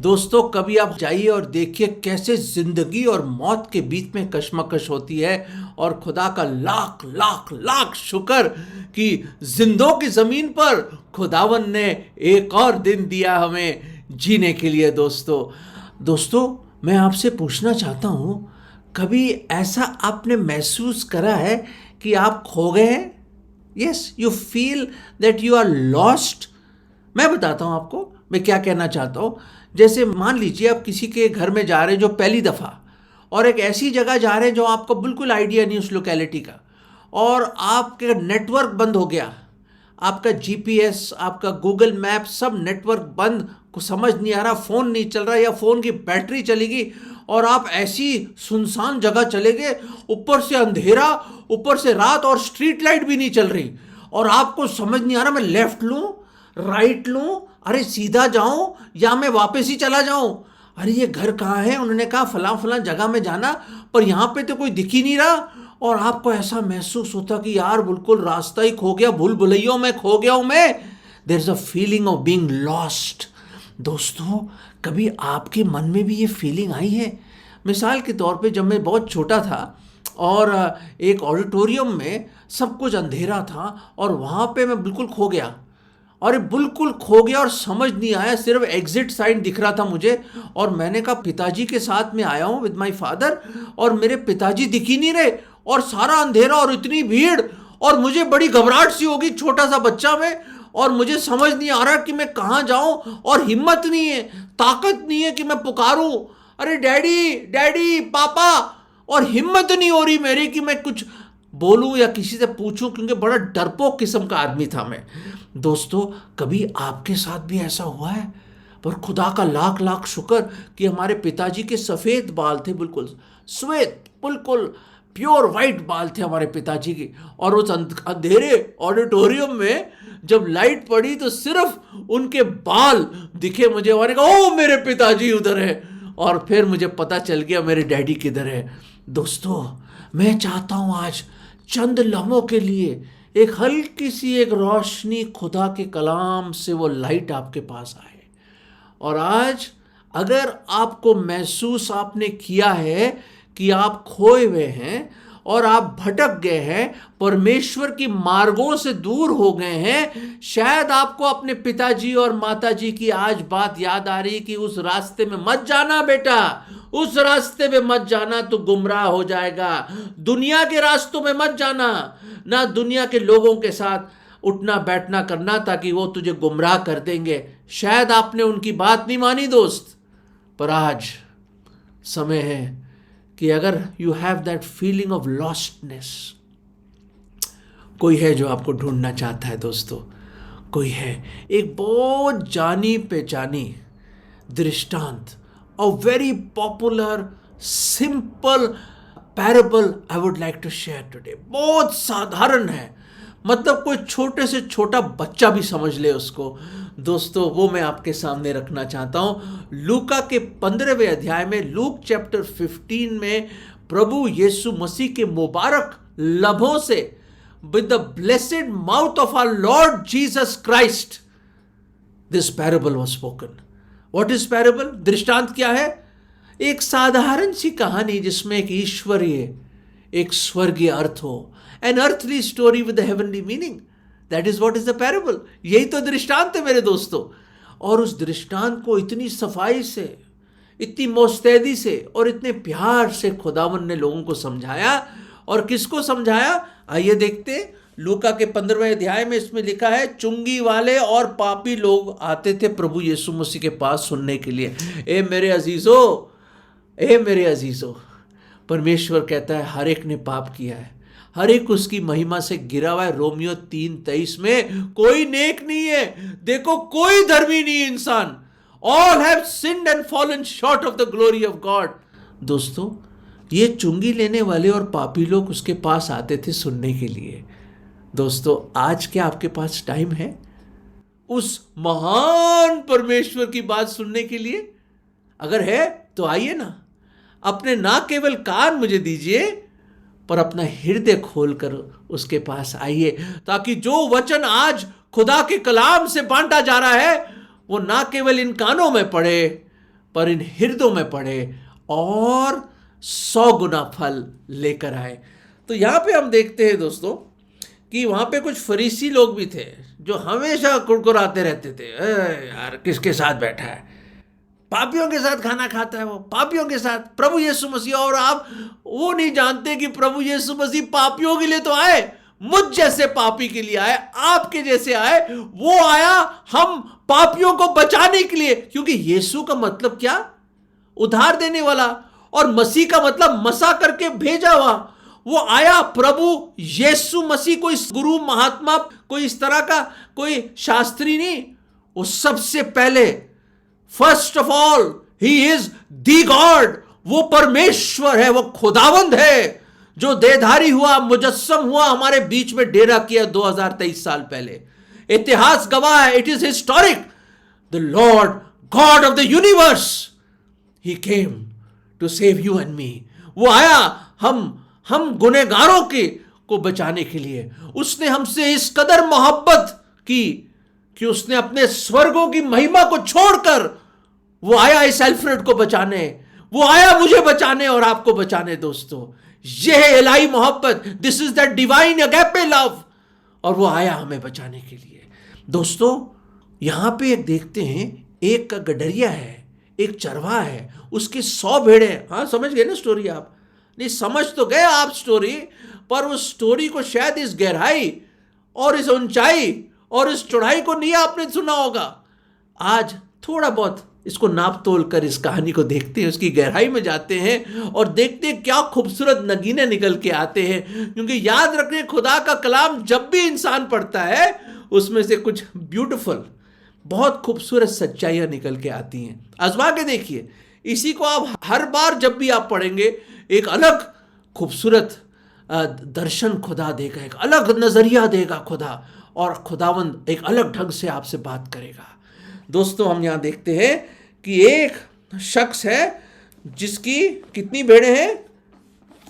दोस्तों कभी आप जाइए और देखिए कैसे जिंदगी और मौत के बीच में कशमकश होती है, और खुदा का लाख लाख लाख शुक्र कि जिंदों की जमीन पर खुदावन ने एक और दिन दिया हमें जीने के लिए। दोस्तों मैं आपसे पूछना चाहता हूं, कभी ऐसा आपने महसूस करा है कि आप खो गए हैं? Yes, you feel that you are lost. मैं बताता हूं आपको मैं क्या कहना चाहता हूं। जैसे मान लीजिए आप किसी के घर में जा रहे हैं जो पहली दफ़ा, और एक ऐसी जगह जा रहे हैं जो आपको बिल्कुल आइडिया नहीं उस लोकेलिटी का, और आपके नेटवर्क बंद हो गया, आपका जीपीएस, आपका गूगल मैप, सब नेटवर्क बंद, को समझ नहीं आ रहा, फ़ोन नहीं चल रहा या फ़ोन की बैटरी चली गई, और आप ऐसी सुनसान जगह चले गए, ऊपर से अंधेरा, ऊपर से रात, और स्ट्रीट लाइट भी नहीं चल रही, और आपको समझ नहीं आ रहा मैं लेफ्ट लूँ राइट लूँ, अरे सीधा जाऊँ या मैं वापस ही चला जाऊँ, अरे ये घर कहाँ है? उन्होंने कहा फलां जगह में जाना, पर यहाँ पे तो कोई दिख ही नहीं रहा, और आपको ऐसा महसूस होता कि यार बिल्कुल रास्ता ही खो गया, भूल भुलैयों में खो गया हूँ मैं। There is a feeling of being lost. दोस्तों कभी आपके मन में भी ये फीलिंग आई है? मिसाल के तौर पे जब मैं बहुत छोटा था और एक ऑडिटोरियम में सब कुछ अंधेरा था, और वहाँ पे मैं बिल्कुल खो गया, और बिल्कुल खो गया और समझ नहीं आया, सिर्फ एग्जिट साइन दिख रहा था मुझे, और मैंने कहा पिताजी के साथ में आया हूँ विद माय फादर, और मेरे पिताजी दिख ही नहीं रहे, और सारा अंधेरा और इतनी भीड़, और मुझे बड़ी घबराहट सी होगी, छोटा सा बच्चा मैं, और मुझे समझ नहीं आ रहा कि मैं कहाँ जाऊँ, और हिम्मत नहीं है, ताकत नहीं है कि मैं पुकारूँ अरे डैडी डैडी पापा, और हिम्मत नहीं हो रही मेरी कि मैं कुछ बोलूं या किसी से पूछूं, क्योंकि बड़ा डरपोक किस्म का आदमी था मैं। दोस्तों कभी आपके साथ भी ऐसा हुआ है? पर खुदा का लाख लाख शुक्र कि हमारे पिताजी के सफ़ेद बाल थे, बिल्कुल श्वेत, बिल्कुल प्योर वाइट बाल थे हमारे पिताजी के, और उस अंधेरे ऑडिटोरियम में जब लाइट पड़ी तो सिर्फ उनके बाल दिखे मुझे, और कहा ओ मेरे पिताजी उधर है, और फिर मुझे पता चल गया मेरे डैडी किधर है। दोस्तों मैं चाहता हूँ आज चंद लम्हों के लिए एक हल्की सी एक रोशनी खुदा के कलाम से वो लाइट आपके पास आए, और आज अगर आपको महसूस आपने किया है कि आप खोए हुए हैं और आप भटक गए हैं, परमेश्वर की मार्गों से दूर हो गए हैं, शायद आपको अपने पिताजी और माताजी की आज बात याद आ रही कि उस रास्ते में मत जाना बेटा, उस रास्ते में मत जाना, तो गुमराह हो जाएगा, दुनिया के रास्तों में मत जाना, ना दुनिया के लोगों के साथ उठना बैठना करना ताकि वो तुझे गुमराह कर देंगे। शायद आपने उनकी बात नहीं मानी दोस्त, पर आज समय है कि अगर you have that feeling of lostness, कोई है जो आपको ढूंढना चाहता है दोस्तों, कोई है। एक बहुत जानी पहचानी दृष्टांत, a very popular simple parable I would like to share today. बहुत साधारण है, मतलब कोई छोटे से छोटा बच्चा भी समझ ले उसको। दोस्तों वो मैं आपके सामने रखना चाहता हूं। लूका के 15वें अध्याय में, लूक चैप्टर 15 में, प्रभु यीशु मसीह के मुबारक लबों से, with the blessed mouth of our lord Jesus Christ, this parable was spoken. What is parable? दृष्टांत क्या है? एक साधारण सी कहानी जिसमें एक ईश्वरीय, एक स्वर्गीय अर्थ हो, an earthly story with the heavenly meaning. That is what is the parable. यही तो दृष्टांत है मेरे दोस्तों। और उस दृष्टांत को इतनी सफाई से, इतनी मुस्तैदी से और इतने प्यार से खुदावन ने लोगों को समझाया। और किसको समझाया? आइए देखते। लूका के 15वें अध्याय में इसमें लिखा है, चुंगी वाले और पापी लोग आते थे प्रभु यीशु मसीह के पास सुनने के लिए। ए मेरे अजीजों, परमेश्वर कहता है हर एक ने पाप किया है, हर एक उसकी महिमा से गिरा हुआ है। रोमियो 3:23 में, कोई नेक नहीं है, देखो कोई धर्मी नहीं इंसान, all have sinned and fallen short of the glory of God. दोस्तों ये चुंगी लेने वाले और पापी लोग उसके पास आते थे सुनने के लिए। दोस्तों आज क्या आपके पास टाइम है उस महान परमेश्वर की बात सुनने के लिए? अगर है तो आइए ना, अपने ना केवल कान मुझे दीजिए, पर अपना हृदय खोलकर उसके पास आइए, ताकि जो वचन आज खुदा के कलाम से बांटा जा रहा है वो ना केवल इन कानों में पड़े, पर इन हृदयों में पड़े और 100 गुना फल लेकर आए। तो यहाँ पे हम देखते हैं दोस्तों कि वहाँ पे कुछ फरीसी लोग भी थे जो हमेशा कुड़कुड़ाते रहते थे, यार किसके साथ बैठा है, पापियों के साथ खाना खाता है, वो पापियों के साथ प्रभु यीशु मसीह। और आप वो नहीं जानते कि प्रभु यीशु मसीह पापियों के लिए तो आए, मुझ जैसे पापी के लिए आए, आपके जैसे आए। वो आया हम पापियों को बचाने के लिए, क्योंकि यीशु का मतलब क्या, उधार देने वाला, और मसीह का मतलब मसा करके भेजा हुआ। वो आया प्रभु यीशु मसीह, कोई गुरु महात्मा, कोई इस तरह का कोई शास्त्री नहीं। वो सबसे पहले first of all he is the God, वो परमेश्वर है, वो खुदावंद है जो देहधारी हुआ, मुजस्सम हुआ, हमारे बीच में डेरा किया 2023 साल पहले। इतिहास गवाह है, it is historic. The lord God of the universe, he came to save you and me. वो आया हम गुनहगारों को बचाने के लिए। उसने हमसे इस कदर मोहब्बत की कि उसने अपने स्वर्गों की महिमा को छोड़कर वो आया इस एल्फ्रेड को बचाने, वो आया मुझे बचाने और आपको बचाने। दोस्तों, यह है इलाही मोहब्बत, this is the divine agape love, और वो आया हमें बचाने के लिए। दोस्तों, यहां पे एक देखते हैं, एक का गडरिया है, एक चरवाहा है, उसकी 100 भेड़े। हाँ, समझ गए ना स्टोरी आप? नहीं समझ तो गए आप स्टोरी, पर उस स्टोरी को शायद इस गहराई और इस ऊंचाई और इस चौड़ाई को नहीं आपने सुना होगा। आज थोड़ा बहुत इसको नाप तोल कर इस कहानी को देखते हैं, उसकी गहराई में जाते हैं और देखते हैं क्या खूबसूरत नगीने निकल के आते हैं। क्योंकि याद रखने, खुदा का कलाम जब भी इंसान पढ़ता है उसमें से कुछ ब्यूटीफुल, बहुत खूबसूरत सच्चाइयाँ निकल के आती हैं। आजमा के देखिए, इसी को आप हर बार जब भी आप पढ़ेंगे एक अलग खूबसूरत दर्शन खुदा देगा, एक अलग नजरिया देगा खुदा, और खुदावंद एक अलग ढंग से आपसे बात करेगा। दोस्तों, हम यहां देखते हैं कि एक शख्स है जिसकी कितनी भेड़ें हैं?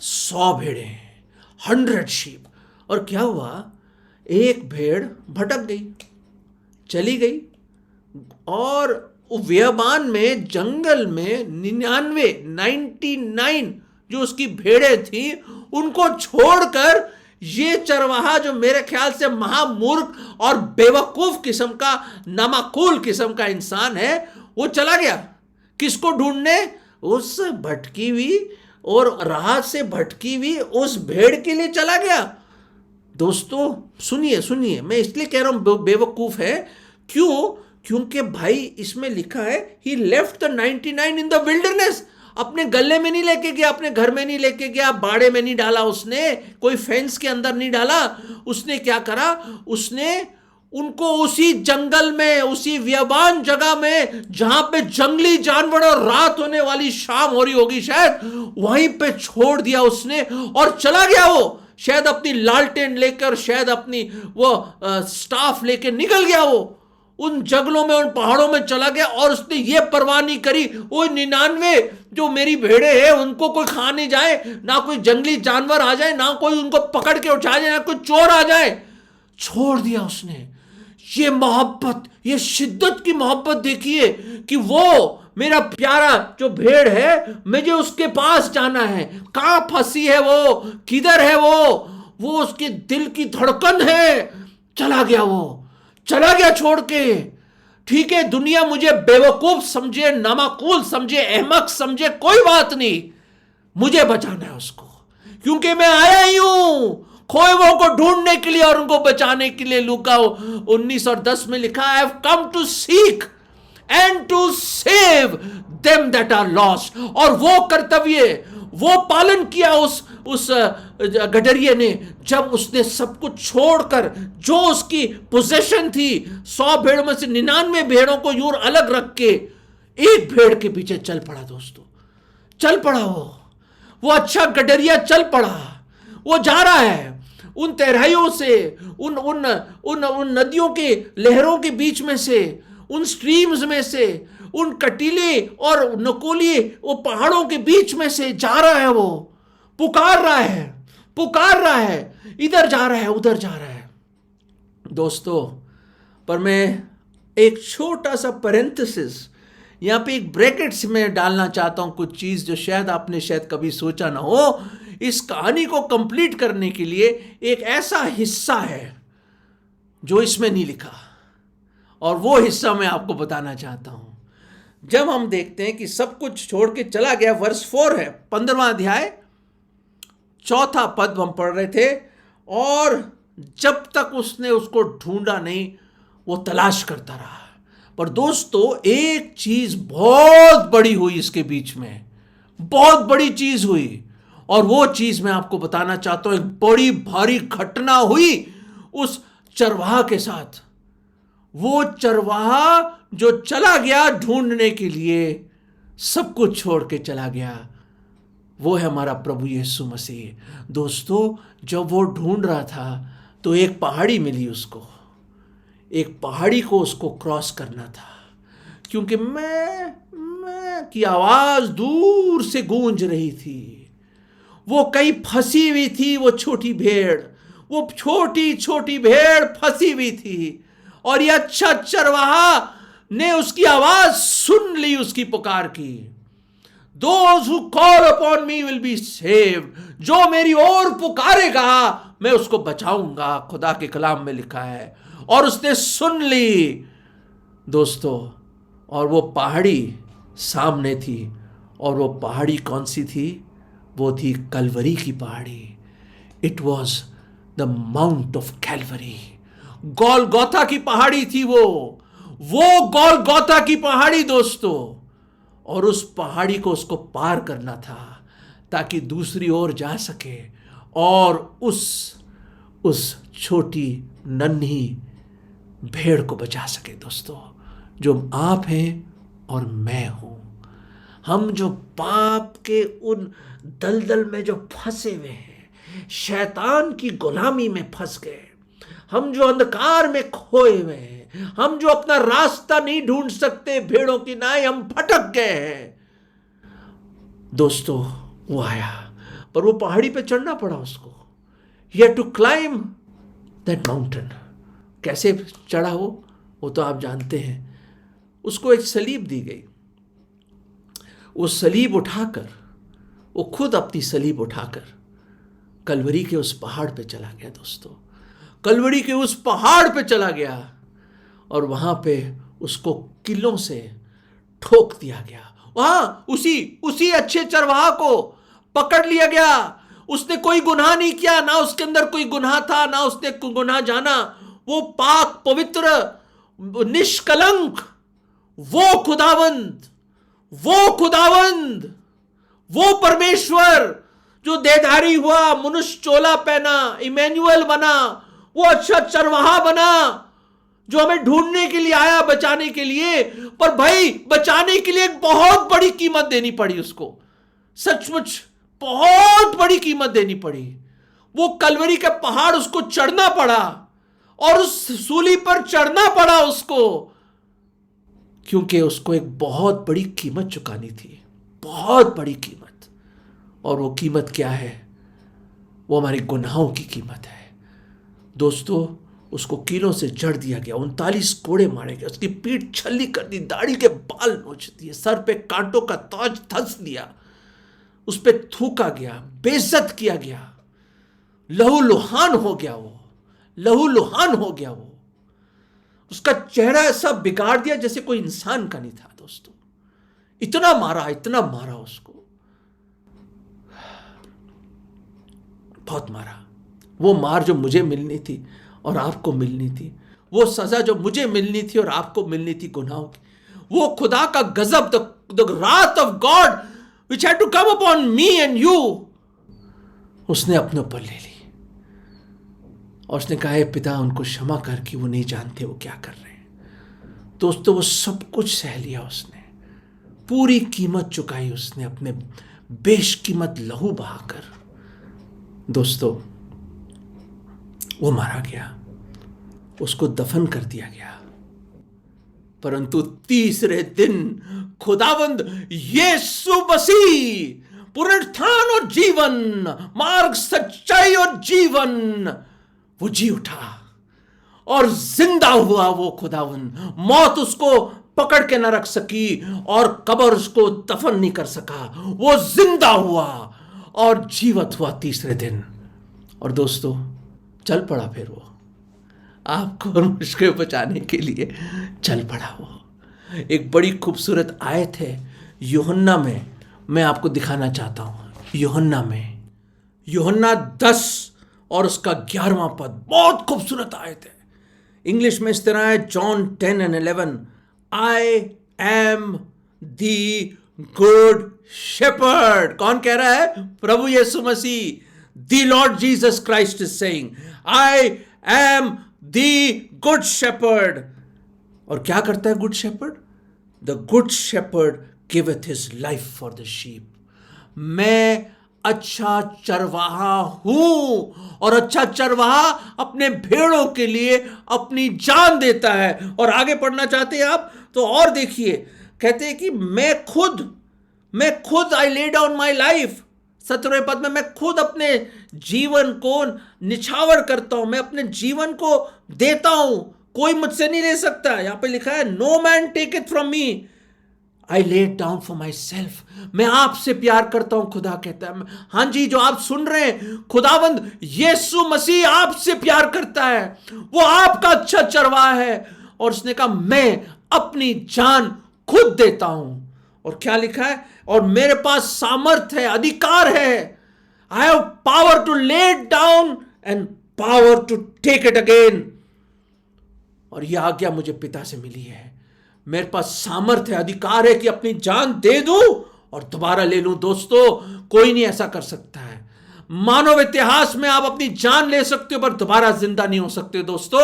100 भेड़ें हैं, 100 शीप। और क्या हुआ, एक भेड़ भटक गई, चली गई, और व्यबान में जंगल में 99 जो उसकी भेड़ें थी उनको छोड़कर ये चरवाहा, जो मेरे ख्याल से महामूर्ख और बेवकूफ किस्म का, नामाकूल किस्म का इंसान है, वो चला गया किसको ढूंढने? उस भटकी हुई और राह से भटकी हुई उस भेड़ के लिए चला गया। दोस्तों सुनिए, मैं इसलिए कह रहा हूं बेवकूफ है, क्योंकि भाई इसमें लिखा है he left the 99 in the wilderness. अपने गले में नहीं लेके गया, अपने घर में नहीं लेके गया, बाड़े में नहीं डाला उसने, कोई फेंस के अंदर नहीं डाला। उसने क्या करा, उसने उनको उसी जंगल में, उसी व्यबान जगह में जहां पे जंगली जानवर और रात होने वाली, शाम हो रही होगी शायद, वहीं पे छोड़ दिया उसने और चला गया। वो शायद अपनी लालटेन लेकर, शायद अपनी वो स्टाफ लेकर निकल गया। वो उन जंगलों में, उन पहाड़ों में चला गया और उसने ये परवाह नहीं करी, वो 99 जो मेरी भेड़े हैं उनको कोई खा नहीं जाए, ना कोई जंगली जानवर आ जाए, ना कोई उनको पकड़ के उठा जाए, ना कोई चोर आ जाए। छोड़ दिया उसने। ये मोहब्बत, ये शिद्दत की मोहब्बत देखिए कि वो मेरा प्यारा जो भेड़ है, मुझे उसके पास जाना है। कहां फंसी है वो, किधर है वो उसके दिल की धड़कन है। चला गया, वो चला गया छोड़ के। ठीक है, दुनिया मुझे बेवकूफ समझे, नामाकूल समझे, अहमक समझे, कोई बात नहीं, मुझे बचाना है उसको, क्योंकि मैं आया ही हूं खोए हुओं को ढूंढने के लिए और उनको बचाने के लिए। लूका 19:10 में लिखा, I have come to seek and to save them that are lost. और वो कर्तव्य, वो पालन किया उस गडरिये ने, जब उसने सब कुछ छोड़कर, जो उसकी पोजेशन थी, 100 भेड़ों में से 99 भेड़ों को यूं अलग रख के एक भेड़ के पीछे चल पड़ा। दोस्तों, चल पड़ा वो अच्छा गडरिया चल पड़ा। वो जा रहा है उन तहराइयों से, उन नदियों के लहरों के बीच में से, उन स्ट्रीम्स में से, उन कटीले और नुकीले वो पहाड़ों के बीच में से जा रहा है। वो पुकार रहा है, इधर जा रहा है, उधर जा रहा है। दोस्तों, पर मैं एक छोटा सा पैरेंथेसिस यहाँ पे एक ब्रैकेट्स में डालना चाहता हूं कुछ चीज जो शायद आपने शायद कभी सोचा ना हो। इस कहानी को कंप्लीट करने के लिए एक ऐसा हिस्सा है जो इसमें नहीं लिखा, और वो हिस्सा मैं आपको बताना चाहता हूं। जब हम देखते हैं कि सब कुछ छोड़ के चला गया, वर्स 4 है, 15वां अध्याय 4था पद हम पढ़ रहे थे। और जब तक उसने उसको ढूंढा नहीं, वो तलाश करता रहा। पर दोस्तों, एक चीज बहुत बड़ी हुई इसके बीच में, बहुत बड़ी चीज हुई, और वो चीज मैं आपको बताना चाहता हूं। एक बड़ी भारी घटना हुई उस चरवाहा के साथ। वो चरवाहा जो चला गया ढूंढने के लिए, सब कुछ छोड़ के चला गया, वो है हमारा प्रभु यीशु मसीह। दोस्तों, जब वो ढूंढ रहा था तो एक पहाड़ी मिली उसको। एक पहाड़ी को उसको क्रॉस करना था, क्योंकि मैं की आवाज दूर से गूंज रही थी। वो कहीं फंसी हुई थी, वो छोटी भेड़, वो छोटी छोटी भेड़ फंसी हुई थी, और ये अच्छा चरवाहा ने उसकी आवाज सुन ली, उसकी पुकार की। Those who call upon me will be saved. जो मेरी ओर पुकारेगा मैं उसको बचाऊंगा, खुदा के कलाम में लिखा है। और उसने सुन ली दोस्तों, और वो पहाड़ी सामने थी। और वो पहाड़ी कौन सी थी? वो थी कलवरी की पहाड़ी। It was the mount of Calvary. Golgotha की पहाड़ी थी वो गोलगोथा की पहाड़ी दोस्तों। और उस पहाड़ी को उसको पार करना था ताकि दूसरी ओर जा सके और उस छोटी नन्ही भेड़ को बचा सके। दोस्तों, जो आप हैं और मैं हूं, हम जो पाप के उन दलदल में जो फंसे हुए हैं, शैतान की गुलामी में फंस गए, हम जो अंधकार में खोए हुए हैं, हम जो अपना रास्ता नहीं ढूंढ सकते, भेड़ों की नाई हम भटक गए हैं दोस्तों, वो आया। पर वो पहाड़ी पे चढ़ना पड़ा उसको। He had to climb that mountain. कैसे चढ़ा वो तो आप जानते हैं। उसको एक सलीब दी गई। वो सलीब उठाकर, वो खुद अपनी सलीब उठाकर कलवरी के उस पहाड़ पे चला गया दोस्तों। कलवरी के उस पहाड़ पे चला गया, और वहां पे उसको किलों से ठोक दिया गया। वहां उसी अच्छे चरवाहा को पकड़ लिया गया। उसने कोई गुनाह नहीं किया, ना उसके अंदर कोई गुनाह था, ना उसने कोई गुनाह जाना। वो पाक पवित्र निष्कलंक वो खुदावंद वो परमेश्वर जो देहधारी हुआ, मनुष्य चोला पहना, इमैनुअल बना, वो अच्छा चरवाहा बना जो हमें ढूंढने के लिए आया, बचाने के लिए। पर भाई, बचाने के लिए एक बहुत बड़ी कीमत देनी पड़ी उसको। सचमुच बहुत बड़ी कीमत देनी पड़ी। वो कलवरी के पहाड़ उसको चढ़ना पड़ा, और उस सूली पर चढ़ना पड़ा उसको, क्योंकि उसको एक बहुत बड़ी कीमत चुकानी थी, बहुत बड़ी कीमत। और वो कीमत क्या है? वो हमारे गुनाहों की कीमत है दोस्तों। उसको कीलों से जड़ दिया गया, 39 कोड़े मारे गए, उसकी पीठ छल्ली कर दी, दाढ़ी के बाल नोच दिए, सर पे कांटों का ताज धंस दिया, उस पे थूका गया, बेइज्जत किया गया, लहूलुहान हो गया वो। उसका चेहरा ऐसा बिगाड़ दिया जैसे कोई इंसान का नहीं था दोस्तों। इतना मारा उसको, बहुत मारा। वो मार जो मुझे मिलनी थी और आपको मिलनी थी, वो सजा जो मुझे मिलनी थी और आपको मिलनी थी गुनाहों की, वो खुदा का गजब, the wrath of God which had to come upon me and you, उसने अपने ऊपर ले ली। और उसने कहा, हे पिता, उनको क्षमा कर कि वो नहीं जानते वो क्या कर रहे हैं। दोस्तों, वो सब कुछ सह लिया उसने, पूरी कीमत चुकाई उसने, अपने बेशकीमत लहू बहाकर। दोस्तों, वो मारा गया, उसको दफन कर दिया गया। परंतु तीसरे दिन खुदावंद यीशु मसीह, पुनरुत्थान और जीवन, मार्ग, सच्चाई और जीवन, वो जी उठा और जिंदा हुआ। वो खुदावंद, मौत उसको पकड़ के न रख सकी और कब्र उसको दफन नहीं कर सका। वो जिंदा हुआ और जीवित हुआ तीसरे दिन। और दोस्तों चल पड़ा, फिर वो आपको और मुझको बचाने के लिए चल पड़ा। वो एक बड़ी खूबसूरत आयत है यूहन्ना में, मैं आपको दिखाना चाहता हूं। यूहन्ना 10 और उसका 11वां पद, बहुत खूबसूरत आयत है। इंग्लिश में इस तरह है, John 10:11, I am the good shepherd. कौन कह रहा है? प्रभु Yeshu Masih. The Lord Jesus Christ is saying, I am the good shepherd. और क्या करता है good shepherd? The good shepherd giveth his life for the sheep। मैं अच्छा चरवाहा हूं और अच्छा चरवाहा अपने भेड़ों के लिए अपनी जान देता है। और आगे पढ़ना चाहते हैं आप तो और देखिए, कहते हैं कि मैं खुद आई ले डाउन माई लाइफ। 17वें पद में, मैं खुद अपने जीवन को निछावर करता हूं, मैं अपने जीवन को देता हूं, कोई मुझसे नहीं ले सकता। यहां पे लिखा है, no man take it from me, I lay it down for myself. मैं आपसे प्यार करता हूं, खुदा कहता है। हां जी, जो आप सुन रहे हैं, खुदावंद यीशु मसीह आपसे प्यार करता है, वो आपका अच्छा चरवाहा है। और उसने कहा, मैं अपनी जान खुद देता हूं। और क्या लिखा है? और मेरे पास सामर्थ है, अधिकार है। I have power to lay it down and power to take it again. और यह आज्ञा मुझे पिता से मिली है। मेरे पास सामर्थ्य है, अधिकार है कि अपनी जान दे दूं और दोबारा ले लूं। दोस्तों कोई नहीं ऐसा कर सकता है। मानव इतिहास में आप अपनी जान ले सकते हो पर दोबारा जिंदा नहीं हो सकते। दोस्तों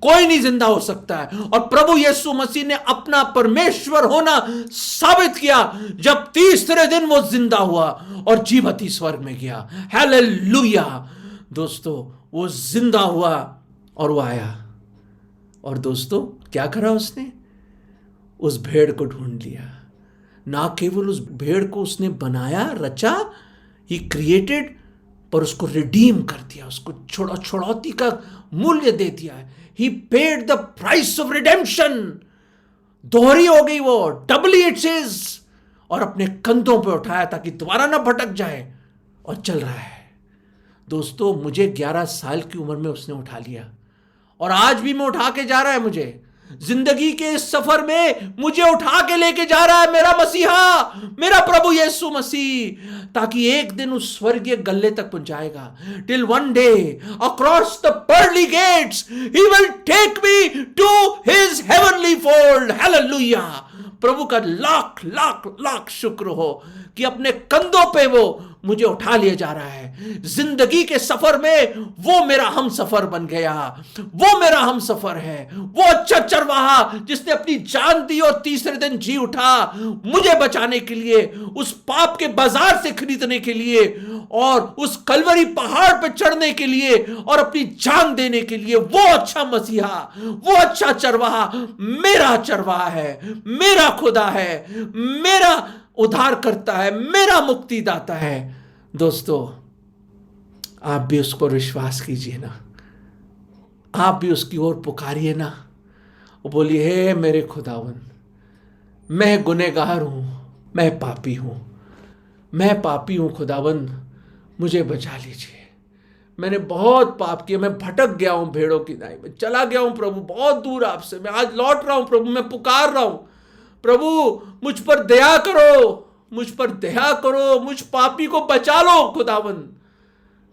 कोई नहीं जिंदा हो सकता है। और प्रभु यीशु मसीह ने अपना परमेश्वर होना साबित किया जब तीसरे दिन वो जिंदा हुआ और जीवती स्वर्ग में गया। हालेलुया। दोस्तों वो जिंदा हुआ और वो आया। और दोस्तों क्या करा उसने? उस भेड़ को ढूंढ लिया। ना केवल उस भेड़ को उसने बनाया, रचा, ही क्रिएटेड, पर उसको रिडीम कर दिया, उसको छुड़ौती का मूल्य दे दिया। He paid the price of redemption. दोहरी हो गई वो, डबली इट्स हिज। और अपने कंधों पे उठाया ताकि दोबारा ना भटक जाए, और चल रहा है। दोस्तों मुझे 11 साल की उम्र में उसने उठा लिया और आज भी मैं उठा के जा रहा है। मुझे जिंदगी के इस सफर में मुझे उठा के लेके जा रहा है मेरा मसीहा, मेरा प्रभु यीशु मसीह, ताकि एक दिन उस स्वर्गीय गल्ले तक पहुंचाएगा। Till one day across the pearly gates he will take me to his heavenly fold. Hallelujah. प्रभु का लाख लाख लाख शुक्र हो कि अपने कंधों पे वो मुझे उठा लिया जा रहा है। जिंदगी के सफर में वो मेरा हम सफर बन गया, वो मेरा हम सफर है। वो अच्छा चरवाहा जिसने अपनी जान दी और तीसरे दिन जी उठा मुझे बचाने के लिए, उस पाप के बाजार से खरीदने के लिए और उस कलवरी पहाड़ पर चढ़ने के लिए और अपनी जान देने के लिए। वो अच्छा मसीहा, वो अच्छा चरवाहा मेरा चरवाहा है, मेरा खुदा है, मेरा उद्धार करता है, मेरा मुक्तिदाता है। दोस्तों आप भी उस पर विश्वास कीजिए ना, आप भी उसकी ओर पुकारिए ना। वो बोलिए, हे मेरे खुदावन, मैं गुनहगार हूं, मैं पापी हूं खुदावन, मुझे बचा लीजिए। मैंने बहुत पाप किया, मैं भटक गया हूं, भेड़ों की नाई में चला गया हूं प्रभु, बहुत दूर आपसे। मैं आज लौट रहा हूं प्रभु, मैं पुकार रहा हूं प्रभु, मुझ पर दया करो, मुझ पर दया करो, मुझ पापी को बचा लो खुदावन।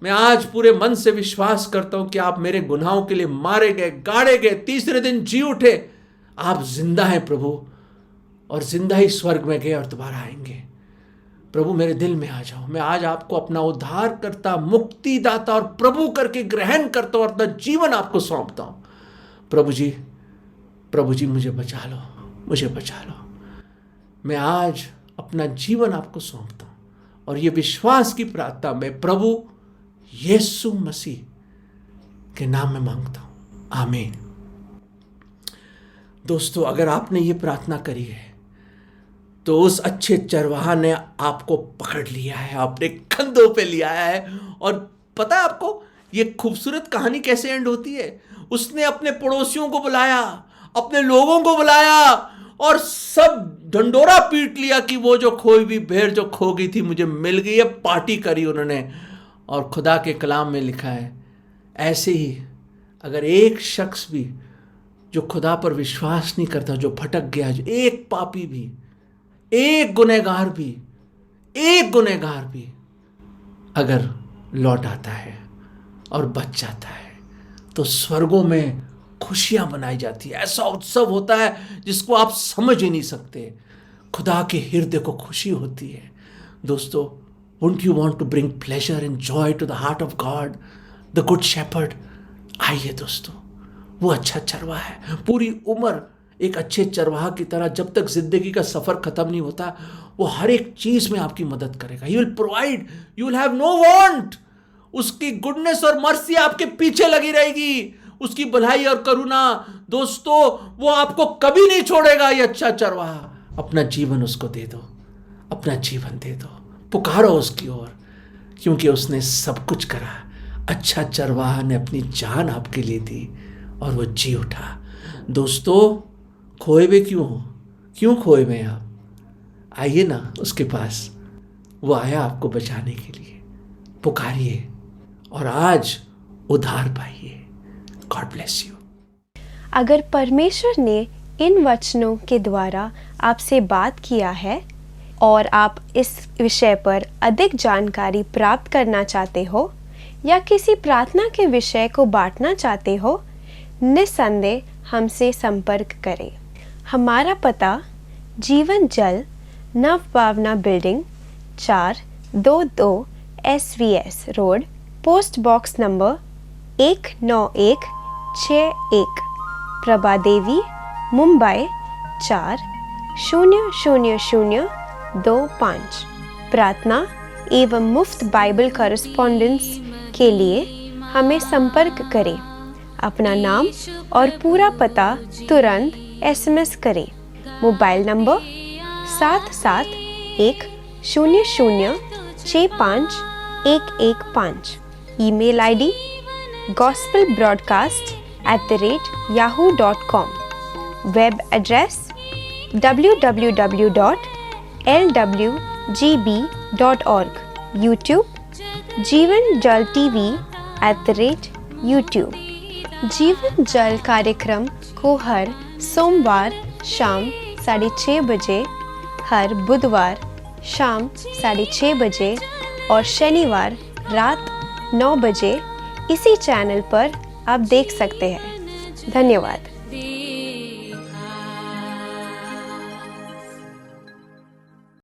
मैं आज पूरे मन से विश्वास करता हूं कि आप मेरे गुनाहों के लिए मारे गए, गाड़े गए, तीसरे दिन जी उठे। आप जिंदा हैं प्रभु, और जिंदा ही स्वर्ग में गए और दोबारा आएंगे। प्रभु मेरे दिल में आ जाओ। मैं आज आपको अपना उद्धार करता, मुक्तिदाता और प्रभु करके ग्रहण करता हूं, अपना जीवन आपको सौंपता हूं। प्रभु जी मुझे बचा लो, मुझे बचा लो। मैं आज अपना जीवन आपको सौंपता हूं और ये विश्वास की प्रार्थना मैं प्रभु यीशु मसीह के नाम में मांगता हूं, आमीन। दोस्तों अगर आपने ये प्रार्थना करी है तो उस अच्छे चरवाहा ने आपको पकड़ लिया है, अपने कंधों पे लिया है। और पता है आपको ये खूबसूरत कहानी कैसे एंड होती है? उसने अपने पड़ोसियों को बुलाया, अपने लोगों को बुलाया और सब ढंडोरा पीट लिया कि वो जो खोई हुई भेड़ जो खो गई थी मुझे मिल गई है, पार्टी करी उन्होंने। और खुदा के कलाम में लिखा है ऐसे ही अगर एक शख्स भी जो खुदा पर विश्वास नहीं करता, जो भटक गया, जो एक पापी भी, एक गुनहगार भी अगर लौट आता है और बच जाता है तो स्वर्गों में खुशियां मनाई जाती है। ऐसा उत्सव होता है जिसको आप समझ ही नहीं सकते। खुदा के हृदय को खुशी होती है। दोस्तों, won't you want to bring pleasure and joy to the heart of God, the good shepherd? आइए दोस्तों, वो अच्छा चरवाहा है। पूरी उम्र एक अच्छे चरवाहा की तरह, जब तक जिंदगी का सफर खत्म नहीं होता, वो हर एक चीज में आपकी मदद करेगा। He will provide, you will have know want. उसकी गुडनेस और मर्सी आपके पीछे लगी रहेगी, उसकी भलाई और करुणा। दोस्तों, वो आपको कभी नहीं छोड़ेगा। ये अच्छा चरवाहा, अपना जीवन उसको दे दो, अपना जीवन दे दो, पुकारो उसकी ओर, क्योंकि उसने सब कुछ करा। अच्छा चरवाहा ने अपनी जान आपके लिए दी और वो जी उठा। दोस्तों, खोए हुए क्यों खोए हुए आप? आइए ना उसके पास, वो आया आपको बचाने के लिए। पुकारिए और आज उद्धार पाइए। God bless you. अगर परमेश्वर ने इन वचनों के द्वारा आपसे बात किया है और आप इस विषय पर अधिक जानकारी प्राप्त करना चाहते हो या किसी प्रार्थना के विषय को बांटना चाहते हो, निस्संदेह हमसे संपर्क करें। हमारा पता Jeevan Jal Navbhavna building 422 SVS road, post box number 19161, Prabha Devi, Mumbai 400025। प्रार्थना एवं मुफ्त बाइबल कॉरेस्पॉन्डेंस के लिए हमें संपर्क करें। अपना नाम और पूरा पता तुरंत SMS करें। Mobile number 7710065115। Email ID gospelbroadcast@yahoo.com। Web address www.lwgb.org। YouTube जीवन जल TV @YouTube। जीवन जल कार्यक्रम को हर सोमवार शाम 6:30 बजे, हर बुधवार शाम 6:30 बजे और शनिवार रात 9 बजे इसी चैनल पर आप देख सकते हैं। धन्यवाद।